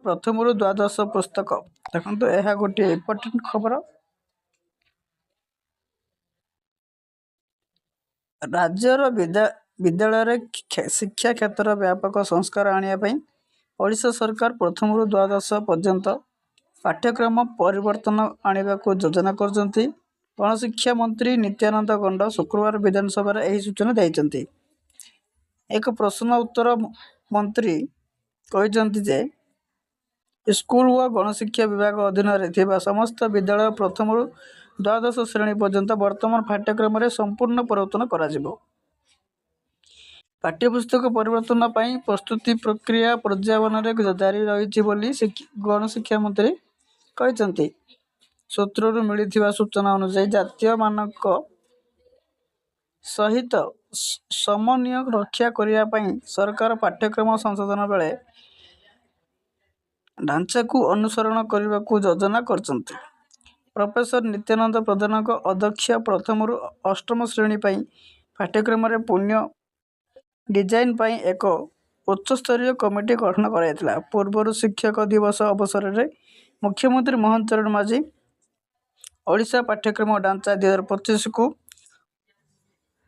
प्रथमରୁ द्वादश पुस्तक देखो यह गोटे इम्पोर्टेंट खबर। राज्यर विद्यालय शिक्षा क्षेत्र व्यापक संस्कार आने ओडिशा सरकार प्रथमରୁ द्वादश पर्यंत पाठ्यक्रम परिवर्तन आने को योजना कर। गणशिक्षा मंत्री नित्यानंद गंड शुक्रवार विधानसभा यह सूचना देते। एक प्रश्न उत्तर मंत्री कहते जे स्कूल व गणशिक्षा विभाग अधीन समस्त विद्यालय प्रथमରୁ द्वादश श्रेणी पर्यंत वर्तमान पाठ्यक्रम संपूर्ण परिवर्तन कर। पाठ्यपुस्तक परिवर्तन पर प्रस्तुति प्रक्रिया पर्यावरण जारी रही गणशिक्षा मंत्री कहते। सूत्रु मिलता सूचना अनुसार जातीय मानक सहित समन्वय रक्षा करने सरकार पाठ्यक्रम संशोधन बेले ढांचा को अनुसरण करने को योजना कर। प्रोफेसर नित्यानंद प्रधान अध्यक्ष प्रथमରୁ अष्टम श्रेणी पाठ्यक्रम पुण्य डिजाइन पर एक उच्चस्तरीय कमिटी गठन कर। पूर्व शिक्षक दिवस अवसर में मुख्यमंत्री मोहन चरण माझी ओडिशा पाठ्यक्रम ढांचा 2025 को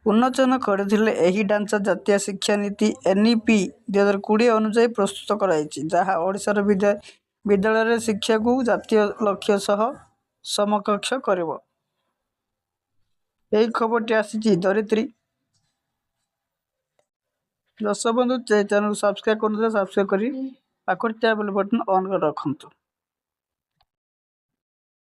उन्मोचन करथिले। एही ढांचा जातीय शिक्षा नीति NEP 2020 अनुसार प्रस्तुत कराई जहाँ ओडिशार विद्यालय शिक्षा को जातीय लक्ष्य सह समकक्ष करिवो। यही खबरटी आसी धरित्री। दर्शक बंधु चैनल सब्सक्राइब कर सब्सक्राइब करी पाखर बेल बटन ऑन कर रखंतु।